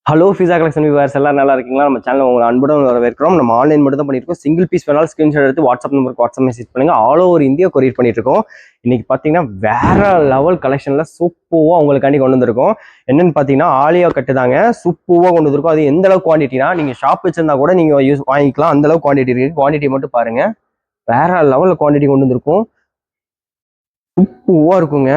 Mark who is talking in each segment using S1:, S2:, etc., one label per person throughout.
S1: Hello Fiza collection viewers எல்லாம் நல்லா இருக்கீங்களா? நம்ம சேனல் உங்களை அன்புடன் வரவேற்கிறோம். நம்ம ஆன்லைன் மட்டும் தான் பண்ணியிருக்கோம். சிங்கிள் பீஸ் வேணாலும் ஸ்கிரீன்ஷாட் எடுத்து வாட்ஸ்அப் நம்பருக்கு வாட்ஸ்அப் மெசேஜ் பண்ணுங்க. ஆல் ஓவர் இந்தியா கொரியர் பண்ணிட்டு இருக்கோம். இன்னைக்கு பார்த்தீங்கன்னா வேற லெவல் கலெக்ஷன்ல சூப்பராக உங்களுக்காண்டி கொண்டு வந்திருக்கோம். என்னன்னு பார்த்தீங்கன்னா ஆலியா கட்டு தாங்க சூப்பராக கொண்டு வந்திருக்கோம். அது எந்த அளவுக்கு குவான்டிட்டினா நீங்கள் ஷாப் வச்சிருந்தா கூட நீங்கள் யூஸ் வாங்கிக்கலாம். அந்த அளவுக்கு குவான்டிட்டி இருக்கு. குவான்டிட்டி மட்டும் பாருங்க, வேற லெவலில் குவான்டிட்டி கொண்டு வந்திருக்கோம். சூப்பராக இருக்குங்க.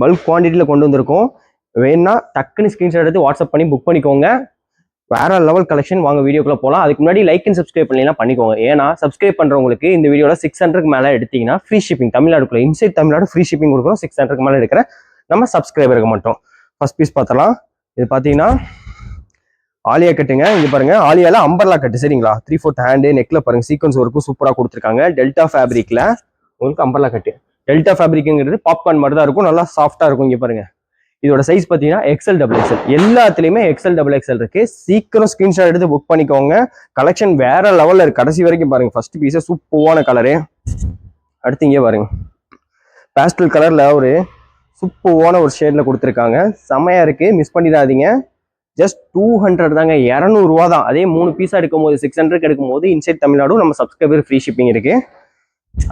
S1: பல்க் குவான்டிட்டியில் கொண்டு வந்திருக்கோம். வேணா டக்குன்னு ஸ்கிரீன்ஷாட் எடுத்து வாட்ஸ்அப் பண்ணி புக் பண்ணிக்கோங்க. வேற லெவல் கலெக்ஷன். வாங்க வீடியோக்குள்ள போகலாம். அதுக்கு முன்னாடி லைக் அண்ட் சப்ஸ்கிரைப் பண்ணலாம் பண்ணிக்கோங்க. ஏன்னா சப்ஸ்கிரைப் பண்றவங்களுக்கு இந்த வீடியோல 600க்கு மேல எடுத்தீங்கன்னா ஃப்ரீ ஷிப்பிங், தமிழ்நாடுக்குள்ள இன்சைட் தமிழ்நாடு ஃப்ரீ ஷிப்பிங் கொடுக்குறோம். 600க்கு மேல எடுக்கிற நம்ம சப்ஸ்கிரைபருக்கு மட்டும். ஃபர்ஸ்ட் பீஸ் பார்த்தலாம். இது பார்த்தீங்கன்னா ஆலியா கட்டுங்க. இங்க பாருங்க, ஆலியால அம்பர்லா கட்டு சரிங்களா. 3/4 ஹேண்டு நெக்ல பாருங்க சீக்வன்ஸ் ஒர்க்கும் சூப்பரா கொடுத்துருக்காங்க. டெல்டா ஃபேப்ரிக்ல உங்களுக்கு அம்பர்லா கட்டு. டெல்டா ஃபேப்ரிக்ங்கிறது பாப்கார்ன் மாதிரி தான் இருக்கும், நல்லா சாஃப்டா இருக்கும். இங்க பாருங்க, இதோட சைஸ் பார்த்தீங்கன்னா எக்ஸ்எல் டபுள் எக்ஸ்எல். எல்லாத்துலேயுமே எக்ஸ்எல் டபுள் எக்ஸ்எல் இருக்கு. சீக்கிரம் ஸ்கிரீன்ஷாட் எடுத்து புக் பண்ணிக்கோங்க. கலெக்ஷன் வேற லெவலில் இருக்கு. கடைசி வரைக்கும் பாருங்க. ஃபர்ஸ்ட் பீஸ் சூப்பரான கலரு. அடுத்து இங்கே பாருங்க, பேஸ்டல் கலர்ல ஒரு சூப்பரான ஒரு ஷேட்ல கொடுத்துருக்காங்க. செமையா இருக்கு, மிஸ் பண்ணிடாதீங்க. ஜஸ்ட் 200 தாங்க, 200 ரூபா தான். அதே 3 பீஸா எடுக்கும் போது 600 எடுக்கும் போது இன்சைட் தமிழ்நாடு நம்ம சப்ஸ்கிரைபர் ஃப்ரீ ஷிப்பிங் இருக்கு.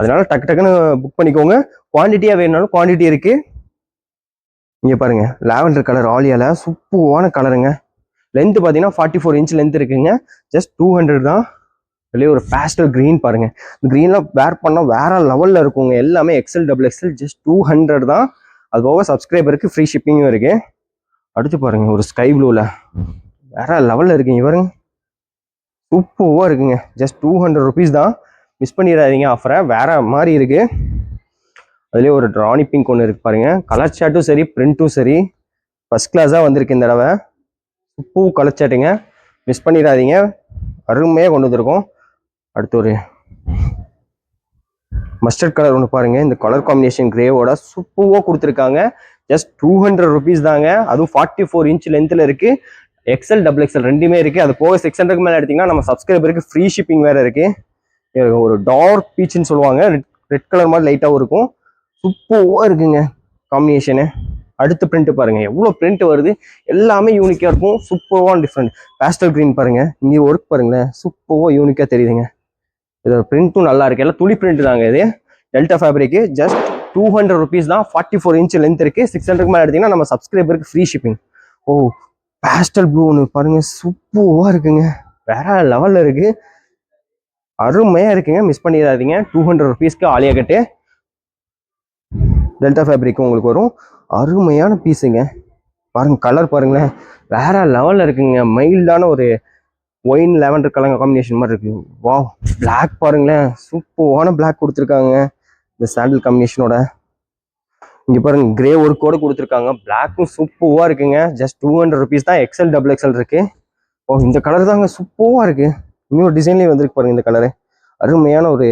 S1: அதனால டக்குன்னு புக் பண்ணிக்கோங்க. குவான்டிட்டியா வேணும்னாலும் குவான்டிட்டி இருக்கு. இங்க பாருங்க, லாவெண்டர் கலர் ஆலியால சூப்பரான கலருங்க. லென்த் பார்த்தீங்கன்னா 44 இன்ச் லென்த் இருக்குங்க. ஜஸ்ட் 200 தான். இதுலேயே ஒரு பேஸ்டல் கிரீன் பாருங்க. கிரீன்லாம் வேர் பண்ணால் வேற லெவலில் இருக்குங்க. எல்லாமே எக்ஸ்எல் டபுள் எக்ஸ்எல். ஜஸ்ட் 200 தான். அது போக சப்ஸ்கிரைபருக்கு ஃப்ரீ ஷிப்பிங்கும் இருக்கு. அடுத்து பாருங்க, ஒரு ஸ்கை ப்ளூல வேற லெவலில் இருக்குங்க. பாருங்க, சூப்பராக இருக்குங்க. ஜஸ்ட் 200 ருபீஸ் தான். மிஸ் பண்ணிடாதீங்க ஆஃபரை, வேற மாதிரி இருக்கு. அதுலேயே ஒரு ராணி பிங்க் ஒன்று இருக்கு பாருங்க. கலர் சாட்டும் சரி, பிரிண்ட்டும் சரி ஃபர்ஸ்ட் கிளாஸாக வந்திருக்கு இந்த தடவை. பூ கலர் சாட்டுங்க, மிஸ் பண்ணிடாதீங்க. அருமையாக கொண்டு வந்திருக்கோம். அடுத்து ஒரு மஸ்டர்ட் கலர் ஒன்று பாருங்க. இந்த கலர் காம்பினேஷன் கிரேவோட சூப்பராக கொடுத்துருக்காங்க. ஜஸ்ட் 200 ருபீஸ் தாங்க. அதுவும் 44 இன்ச் லென்த்தில் இருக்கு. எக்ஸ்எல் டபுள் எக்ஸ்எல் ரெண்டுமே இருக்கு. அது போக 600க்கு மேலே எடுத்தீங்கன்னா நம்ம சப்ஸ்கிரைபருக்கு ஃப்ரீ ஷிப்பிங் வேற இருக்கு. ஒரு டார்க் பீச்சுன்னு சொல்லுவாங்க, ரெட் கலர் மாதிரி லைட்டாகவும் இருக்கும். சூப்பராக இருக்குங்க காம்பினேஷனு. அடுத்த பிரிண்ட் பாருங்க, எவ்வளோ பிரிண்ட் வருது. எல்லாமே யூனிக்காக இருக்கும். சூப்பராக டிஃப்ரெண்ட். பேஸ்டல் கிரீன் பாருங்க, இங்கே ஒர்க் பாருங்களேன், சூப்பராக யூனிக்காக தெரியுதுங்க. இதோட பிரிண்ட்டும் நல்லா இருக்கு. எல்லாம் துளி பிரிண்ட் தாங்க இது. Delta fabric. ஜஸ்ட் 200 ருபீஸ் தான். 44 இன்ச் லென்த் இருக்கு. 600க்கு மேலே எடுத்தீங்கன்னா நம்ம சப்ஸ்கிரைபருக்கு ஃப்ரீ ஷிப்பிங். ஓ, பேஸ்டல் ப்ளூ ஒன்று பாருங்க, சூப்பராக இருக்குங்க. வேற லெவலில் இருக்கு, அருமையாக இருக்குங்க. மிஸ் பண்ணிடாதீங்க. 200 ருபீஸ்க்கு ஆலியா கட்டு டெல்டா ஃபேப்ரிக் உங்களுக்கு வரும். அருமையான பீஸுங்க. பாருங்க, கலர் பாருங்களேன், வேற லெவலில் இருக்குங்க. மைல்டான ஒரு ஒயின் லாவெண்டர் கலர் காம்பினேஷன் மாதிரி இருக்கு. வா, பிளாக் பாருங்களேன், சூப்பரான பிளாக் கொடுத்துருக்காங்க இந்த சாண்டில் காம்பினேஷனோட. இங்க பாருங்க, கிரே ஒர்க்கோட கொடுத்துருக்காங்க. பிளாக்கும் சூப்பராக இருக்குங்க. ஜஸ்ட் 200 ருபீஸ் தான். எக்ஸ்எல் டபுள் எக்ஸ்எல் இருக்கு. ஓ, இந்த கலர் தாங்க சூப்பராக இருக்கு. இன்னொரு டிசைன்லேயே வந்திருக்கு பாருங்க இந்த கலரு. அருமையான ஒரு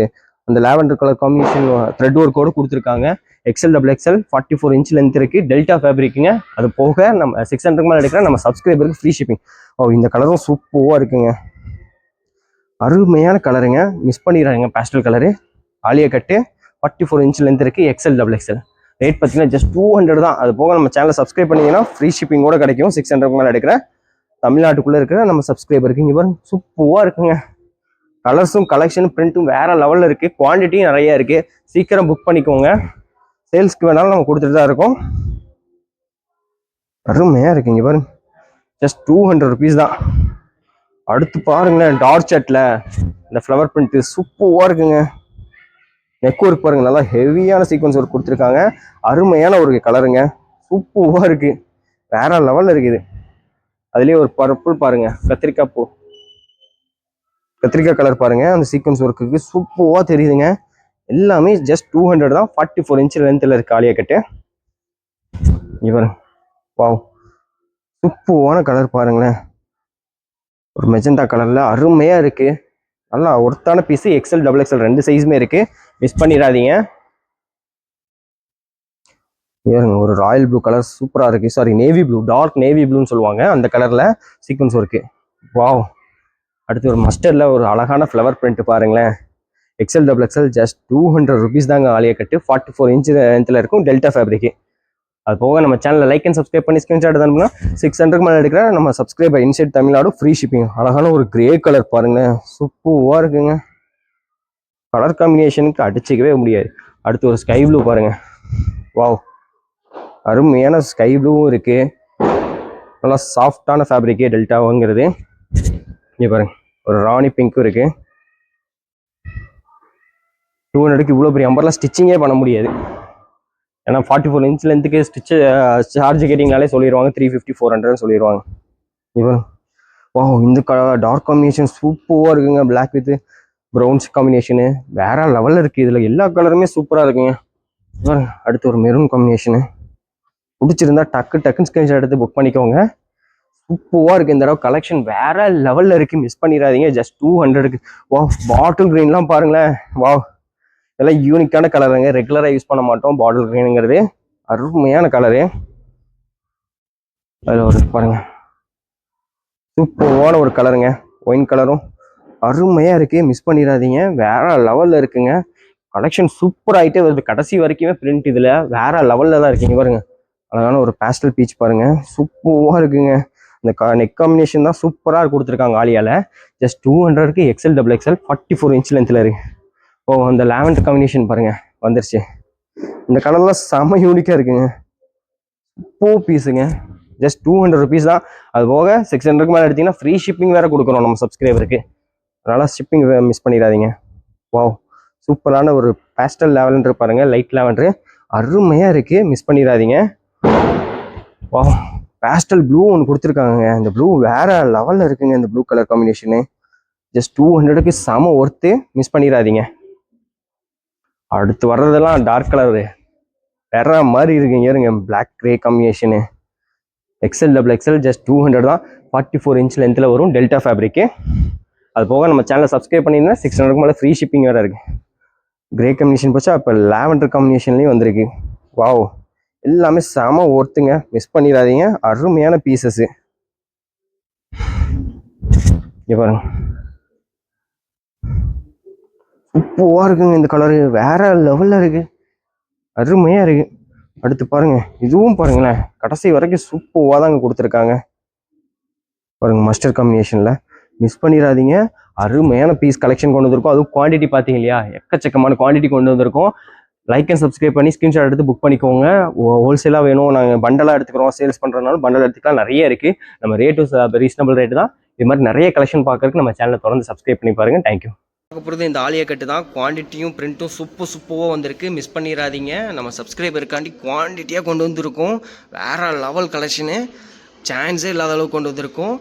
S1: அந்த லாவெண்டர் கலர் காம்பினேஷன் த்ரெட் ஒர்க்கோட கொடுத்துருக்காங்க. XL double XL 44 inch length இருக்கு. டெல்டா ஃபேப்ரிக்குங்க. அது போக நம்ம 600க்கு மேலே எடுக்கிற நம்ம சப்ஸ்கிரைபருக்கு ஃப்ரீ ஷிப்பிங். ஓ, இந்த கலரும் சூப்பராக இருக்குங்க. அருமையான கலருங்க, மிஸ் பண்ணிடுறாங்க. பேஸ்டல் கலரு ஆலியா கட்டு 44 இன்ச் லென்த் இருக்கு. XL double XL. ரேட் பார்த்தீங்கன்னா ஜஸ்ட் 200 தான். அது போக நம்ம சேனலை சப்ஸ்கிரைப் பண்ணீங்கன்னா ஃப்ரீ ஷிப்பிங் கூட கிடைக்கும். 600க்கு மேலே எடுக்கிற தமிழ்நாட்டுக்குள்ளே இருக்கிற நம்ம சப்ஸ்கிரைபருக்கு. இங்கே பாருங்க, சூப்பராக இருக்குங்க. கலர்ஸும் கலெக்ஷனும் பிரிண்ட்டும் வேற லெவலில் இருக்கு. குவான்டிட்டியும் நிறைய இருக்கு. சீக்கிரம் புக் பண்ணிக்கோங்க. சேல்ஸ்க்கு வேணாலும் நம்ம கொடுத்துட்டு தான் இருக்கோம். அருமையா இருக்கு. இங்க பாருங்க, ஜஸ்ட் 200 ருபீஸ் தான். அடுத்து பாருங்களேன், டார்க் சாட்ல இந்த ஃப்ளவர் பிரிண்ட் சூப்பராக இருக்குங்க. நெக் ஒர்க் பாருங்க, நல்லா ஹெவியான சீக்வன்ஸ் ஒர்க் கொடுத்துருக்காங்க. அருமையான ஒரு கலருங்க, சூப்பராக இருக்கு. வேற லெவலில் இருக்குது. அதுலேயே ஒரு பர்பிள் பாருங்க, கத்திரிக்காய் கலர் பாருங்க. அந்த சீக்வன்ஸ் ஒர்க்குக்கு சூப்பராக தெரியுதுங்க. எல்லாமே ஜஸ்ட் 200 தான். 44 இன்ச் லென்த்தில் இருக்கு ஆலியா கட்டு. இவர் வாவ், சூப்பரான கலர் பாருங்களேன். ஒரு மெஜெண்டா கலர்ல அருமையா இருக்கு. நல்லா ஒர்த்தான பீஸ். எக்ஸ்எல் டபுள் எக்ஸ்எல் ரெண்டு சைஸுமே இருக்கு. மிஸ் பண்ணிடாதீங்க. ஒரு ராயல் ப்ளூ கலர் சூப்பரா இருக்கு. Sorry, navy blue, dark navy ப்ளூன்னு சொல்லுவாங்க. அந்த கலர்ல சீக்வன்ஸ் இருக்கு. வாவ். அடுத்து ஒரு மஸ்டர்ட்ல ஒரு அழகான ஃப்ளவர் பிரிண்ட் பாருங்களேன். XL double XL just 200 rupees தாங்க ஆலியா கட்டு. 44 இன்ச் லென்த்தில் இருக்கும். Delta fabric. அது போக நம்ம சேனலில் லைக் அண்ட் சப்ஸ்கிரைப் பண்ணி ஸ்க்ரீன்ஷாட் அனுப்புனா 600 மேலே எடுக்கிற நம்ம subscriber inside Tamil Nadu free shipping. அழகான ஒரு கிரே கலர் பாருங்களேன், சூப்பராக இருக்குங்க. கலர் காம்பினேஷனுக்கு அடிச்சிக்கவே முடியாது. அடுத்து ஒரு ஸ்கை ப்ளூ பாருங்க, வாவ் அருமையான ஸ்கை ப்ளூவும் இருக்கு. நல்லா சாஃப்டான ஃபேப்ரிக்கே டெல்டாவுங்கிறது. இங்கே பாருங்க ஒரு ராணி பிங்க்கும் இருக்கு. 200க்கு இவ்வளோ பெரிய அம்பர்லாம் ஸ்டிச்சிங்கே பண்ண முடியாது. ஏன்னா 44 இன்ச் லென்த்துக்கு ஸ்டிச்சு சார்ஜ் கேட்டிங்கனாலே சொல்லிடுவாங்க 350 400 சொல்லிடுவாங்க. இவன் வா இந்த டார்க் காம்பினேஷன் சூப்பராக இருக்குங்க. பிளாக் வித் ப்ரௌன்ஸ் காம்பினேஷனு வேற லெவலில் இருக்குது. இதில் எல்லா கலருமே சூப்பராக இருக்குங்க. அடுத்து ஒரு மெரூன் காம்பினேஷனு பிடிச்சிருந்தா டக்குன்னு ஸ்க்ரீன்ஷாட் எடுத்து புக் பண்ணிக்கோங்க. சூப்பராக இருக்குது. இந்த தடவை கலெக்ஷன் வேற லெவலில் இருக்குது, மிஸ் பண்ணிடாதீங்க. ஜஸ்ட் 200க்கு. வா பாட்டில் க்ரீன்லாம் பாருங்களேன், வா இதெல்லாம் யூனிக்கான கலருங்க, ரெகுலராக யூஸ் பண்ண மாட்டோம். பாட்டில் க்ரீனுங்கிறது அருமையான கலரு. அதில் ஒரு பாருங்க சூப்பரான ஒரு கலருங்க, ஒயின் கலரும் அருமையாக இருக்குது, மிஸ் பண்ணிடாதீங்க. வேற லெவலில் இருக்குங்க. கலெக்ஷன் சூப்பர் ஆகிட்டே வருது, கடைசி வரைக்குமே பிரிண்ட் இதில் வேற லெவலில் தான் இருக்குங்க. பாருங்க அழகான ஒரு பேஸ்டல் பீச் பாருங்க, சூப்பராக இருக்குங்க. இந்த நெக் காம்பினேஷன் தான் சூப்பராக கொடுத்துருக்காங்க ஆலியால. ஜஸ்ட் 200க்கு எக்ஸ்எல் டபுள் எக்ஸ்எல் 44 இன்ச் லென்த்தில் இருக்கு. ஓ அந்த லாவெண்டர் காம்பினேஷன் பாருங்க வந்துருச்சு. இந்த கலர்லாம் செம்ம யூனிக்காக இருக்குங்க. சூப்பர் பீஸுங்க. ஜஸ்ட் 200 ருபீஸ் தான். அது போக 600க்கு மேலே எடுத்தீங்கன்னா ஃப்ரீ ஷிப்பிங் வேறு கொடுக்குறோம் நம்ம சப்ஸ்கிரைபருக்கு. அதனால் ஷிப்பிங் மிஸ் பண்ணிடாதீங்க. வாவ் சூப்பரான ஒரு பேஸ்டல் லாவெண்டர் பாருங்க, லைட் லாவெண்டர் அருமையாக இருக்குது, மிஸ் பண்ணிடாதீங்க. வா பேஸ்டல் ப்ளூ ஒன்று கொடுத்துருக்காங்க. இந்த ப்ளூ வேற லெவலில் இருக்குங்க. இந்த ப்ளூ கலர் காம்பினேஷனு ஜஸ்ட் 200க்கு செம ஒர்த்து, மிஸ் பண்ணிடாதீங்க. அடுத்து வர்றதெல்லாம் டார்க் கலரு வேற மாதிரி இருக்குங்க. இருங்க black grey combination XL double XL just 200 தான். 44 இன்ச் லென்த்தில் வரும், டெல்டா ஃபேப்ரிக்கு. அது போக நம்ம சேனலை சப்ஸ்கிரைப் பண்ணிங்கன்னா 600க்கு மேலே ஃப்ரீ ஷிப்பிங் வேறு இருக்குது. கிரே காம்பினேஷன் போச்சா, இப்போ லாவெண்டர் காம்பினேஷன்லேயும் வந்திருக்கு. வாவ் எல்லாமே செம ஒர்த்துங்க, மிஸ் பண்ணிடாதீங்க. அருமையான பீசஸ்ஸு. இங்கே பாருங்க சூப்பராக இருக்குங்க. இந்த கலரு வேற லெவலில் இருக்கு, அருமையாக இருக்கு. அடுத்து பாருங்க இதுவும் பாருங்களேன், கடைசி வரைக்கும் சூப்பராக தாங்க கொடுத்துருக்காங்க. பாருங்க மஸ்டர்ட் காம்பினேஷனில், மிஸ் பண்ணிடாதீங்க. அருமையான பீஸ் கலெக்ஷன் கொண்டு வந்திருக்கோம். அதுவும் குவான்டிட்டி பார்த்தீங்க இல்லையா, எக்கச்சக்கமான குவான்டிட்டி கொண்டு வந்திருக்கோம். லைக் அண்ட் சப்ஸ்கிரைப் பண்ணி ஸ்க்ரீன்ஷாட் எடுத்து புக் பண்ணிக்கோங்க. ஹோல்சேலாக வேணும், நாங்கள் பண்டலாக எடுத்துக்கிறோம், சேல்ஸ் பண்ணுறதுனால பண்டல் எடுத்துக்கலாம், நிறைய இருக்குது. நம்ம ரேட்டும் ரீசனபிள் ரேட்டு தான். இது மாதிரி நிறைய கலெக்ஷன் பார்க்கறதுக்கு நம்ம சேனலை தொடர்ந்து சப்ஸ்கிரைப் பண்ணி பாருங்கள். தேங்க்யூ. பார்க்க போகிறது இந்த ஆலியா கட்டு தான். குவான்டிட்டியும் பிரிண்ட்டும் சூப்பராக வந்திருக்கு, மிஸ் பண்ணிடாதீங்க. நம்ம சப்ஸ்கிரைபருக்காண்டி குவான்டிட்டியாக கொண்டு வந்திருக்கோம். வேறு லெவல் கலெக்ஷனு, சான்ஸே இல்லாத அளவுக்கு கொண்டு வந்திருக்கோம்.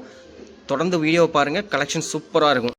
S1: தொடர்ந்து வீடியோ பாருங்கள், கலெக்ஷன் சூப்பராக இருக்கும்.